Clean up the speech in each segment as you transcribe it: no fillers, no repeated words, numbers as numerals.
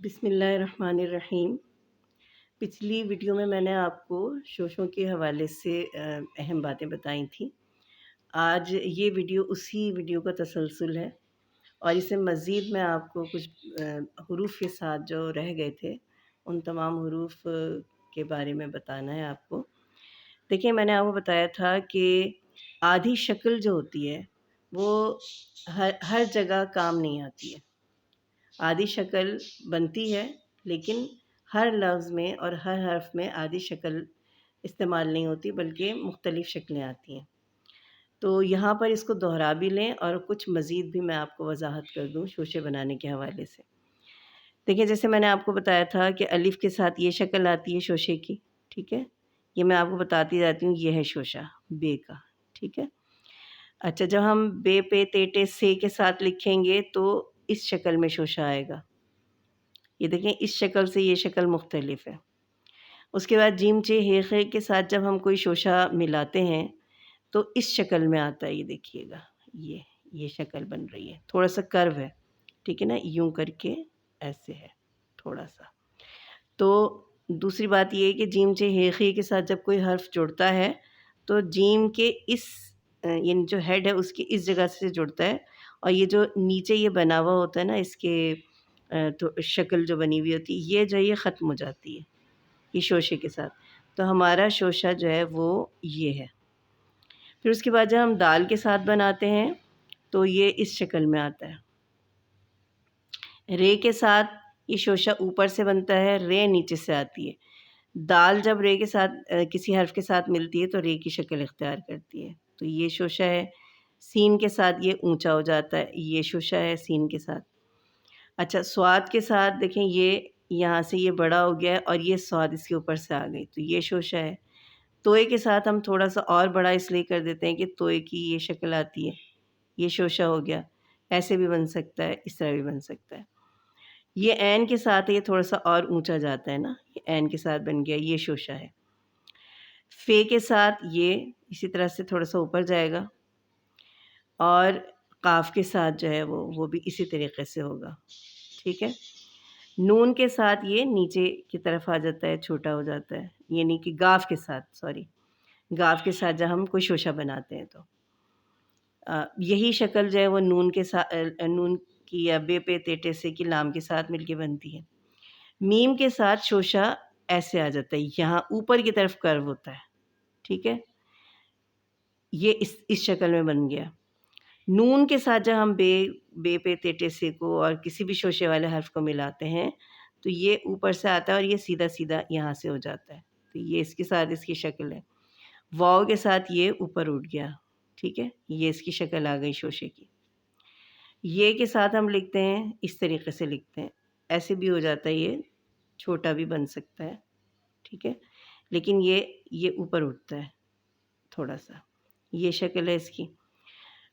بسم اللہ الرحمن الرحیم۔ پچھلی ویڈیو میں نے آپ کو شوشوں کے حوالے سے اہم باتیں بتائی تھیں۔ آج یہ ویڈیو اسی ویڈیو کا تسلسل ہے اور اس میں مزید میں آپ کو کچھ حروف کے ساتھ جو رہ گئے تھے ان تمام حروف کے بارے میں بتانا ہے آپ کو۔ دیکھیں، میں نے آپ کو بتایا تھا کہ آدھی شکل جو ہوتی ہے وہ ہر جگہ کام نہیں آتی ہے۔ آدھی شکل بنتی ہے لیکن ہر لفظ میں اور ہر حرف میں آدھی شکل استعمال نہیں ہوتی، بلکہ مختلف شکلیں آتی ہیں۔ تو یہاں پر اس کو دہرا بھی لیں اور کچھ مزید بھی میں آپ کو وضاحت کر دوں شوشے بنانے کے حوالے سے۔ دیکھیں، جیسے میں نے آپ کو بتایا تھا کہ الف کے ساتھ یہ شکل آتی ہے شوشے کی، ٹھیک ہے؟ یہ میں آپ کو بتاتی جاتی ہوں، یہ ہے شوشہ بے کا، ٹھیک ہے؟ اچھا، جب ہم بے پے تے ٹے سے کے ساتھ لکھیں گے تو اس شکل میں شوشہ آئے گا۔ یہ دیکھیں، اس شکل سے یہ شکل مختلف ہے۔ اس کے بعد جیم چے ہے خے کے ساتھ جب ہم کوئی شوشہ ملاتے ہیں تو اس شکل میں آتا ہے۔ یہ دیکھیے گا، یہ شکل بن رہی ہے، تھوڑا سا کرو ہے، ٹھیک ہے نا؟ یوں کر کے ایسے ہے تھوڑا سا۔ تو دوسری بات یہ ہے کہ جیم چے ہے خے کے ساتھ جب کوئی حرف جڑتا ہے تو جیم کے اس یعنی جو ہیڈ ہے اس کی اس جگہ سے جڑتا ہے، اور یہ جو نیچے یہ بنا ہوا ہوتا ہے نا، اس کے تو شکل جو بنی ہوئی ہوتی ہے، یہ جو ہے یہ ختم ہو جاتی ہے یہ شوشے کے ساتھ۔ تو ہمارا شوشہ جو ہے وہ یہ ہے۔ پھر اس کے بعد جب ہم دال کے ساتھ بناتے ہیں تو یہ اس شکل میں آتا ہے۔ رے کے ساتھ یہ شوشہ اوپر سے بنتا ہے، رے نیچے سے آتی ہے۔ دال جب رے کے ساتھ کسی حرف کے ساتھ ملتی ہے تو رے کی شکل اختیار کرتی ہے، تو یہ شوشہ ہے۔ سین کے ساتھ یہ اونچا ہو جاتا ہے، یہ شوشہ ہے سین کے ساتھ۔ اچھا، سواد کے ساتھ دیکھیں، یہ یہاں سے یہ بڑا ہو گیا ہے اور یہ سواد اس کے اوپر سے آ گئی، تو یہ شوشہ ہے۔ توئے کے ساتھ ہم تھوڑا سا اور بڑا اس لیے کر دیتے ہیں کہ توئے کی یہ شکل آتی ہے، یہ شوشہ ہو گیا۔ ایسے بھی بن سکتا ہے، اس طرح بھی بن سکتا ہے۔ یہ عین کے ساتھ یہ تھوڑا سا اور اونچا جاتا ہے نا، یہ عین کے ساتھ بن گیا، یہ شوشہ ہے۔ فے کے ساتھ یہ اسی طرح سے تھوڑا سا اوپر جائے گا، اور قاف کے ساتھ جو ہے وہ بھی اسی طریقے سے ہوگا، ٹھیک ہے؟ نون کے ساتھ یہ نیچے کی طرف آ جاتا ہے، چھوٹا ہو جاتا ہے، یعنی کہ گاف کے ساتھ گاف کے ساتھ جب ہم کوئی شوشہ بناتے ہیں تو یہی شکل جو ہے وہ نون کے ساتھ نون کی یا بے پے تے ٹے سے کی لام کے ساتھ مل کے بنتی ہے۔ میم کے ساتھ شوشہ ایسے آ جاتا ہے، یہاں اوپر کی طرف کرو ہوتا ہے، ٹھیک ہے؟ یہ اس شکل میں بن گیا۔ نون کے ساتھ جب ہم بے پے تے ٹے سے کو اور کسی بھی شوشے والے حرف کو ملاتے ہیں تو یہ اوپر سے آتا ہے اور یہ سیدھا سیدھا یہاں سے ہو جاتا ہے، تو یہ اس کے ساتھ اس کی شکل ہے۔ واو کے ساتھ یہ اوپر اٹھ گیا، ٹھیک ہے؟ یہ اس کی شکل آ گئی شوشے کی۔ یہ کے ساتھ ہم لکھتے ہیں، اس طریقے سے لکھتے ہیں، ایسے بھی ہو جاتا ہے، یہ چھوٹا بھی بن سکتا ہے، ٹھیک ہے؟ لیکن یہ اوپر اٹھتا ہے تھوڑا سا، یہ شکل ہے اس کی۔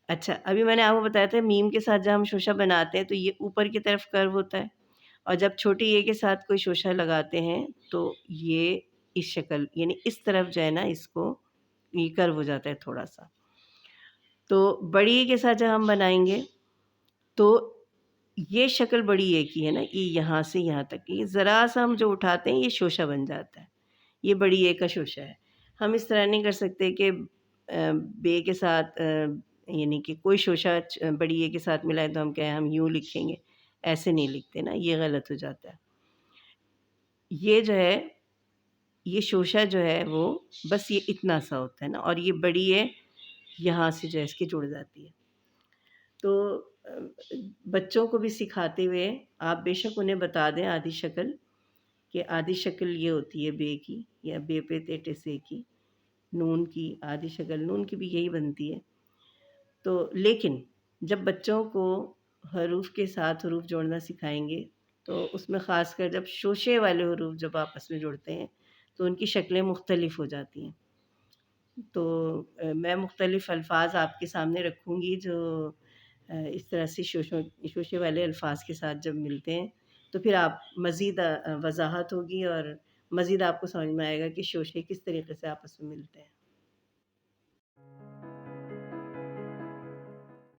اچھا، ابھی میں نے آپ کو بتایا تھا میم کے ساتھ جب ہم شوشہ بناتے ہیں تو یہ اوپر کی طرف کرو ہوتا ہے، اور جب چھوٹی یہ کے ساتھ کوئی شوشہ لگاتے ہیں تو یہ اس شکل یعنی اس طرف جو ہے نا، اس کو یہ کرو ہو جاتا ہے تھوڑا سا۔ تو بڑی اے کے ساتھ جب ہم بنائیں گے تو یہ شکل بڑی اے کی ہے نا، یہ یہاں سے یہاں تک، یہ ذرا سا ہم جو اٹھاتے ہیں یہ شوشہ بن جاتا ہے، یہ بڑی اے کا شوشہ ہے۔ ہم اس طرح نہیں کر سکتے کہ بے کے ساتھ یعنی کہ کوئی شوشہ بڑی اے کے ساتھ ملائے تو ہم کہیں ہم یوں لکھیں گے، ایسے نہیں لکھتے نا، یہ غلط ہو جاتا ہے۔ یہ جو ہے یہ شوشہ جو ہے وہ بس یہ اتنا سا ہوتا ہے نا، اور یہ بڑی اے یہاں سے جو ہے اس کی جڑ جاتی ہے۔ تو بچوں کو بھی سکھاتے ہوئے آپ بے شک انہیں بتا دیں آدھی شکل، کہ آدھی شکل یہ ہوتی ہے بے کی یا بے پے تے ٹے سے کی۔ نون کی آدھی شکل نون کی بھی یہی بنتی ہے۔ تو لیکن جب بچوں کو حروف کے ساتھ حروف جوڑنا سکھائیں گے تو اس میں خاص کر جب شوشے والے حروف جب آپس میں جڑتے ہیں تو ان کی شکلیں مختلف ہو جاتی ہیں۔ تو میں مختلف الفاظ آپ کے سامنے رکھوں گی جو اس طرح سے شوشے والے الفاظ کے ساتھ جب ملتے ہیں تو پھر آپ مزید وضاحت ہوگی اور مزید آپ کو سمجھ میں آئے گا کہ شوشے کس طریقے سے آپس میں ملتے ہیں۔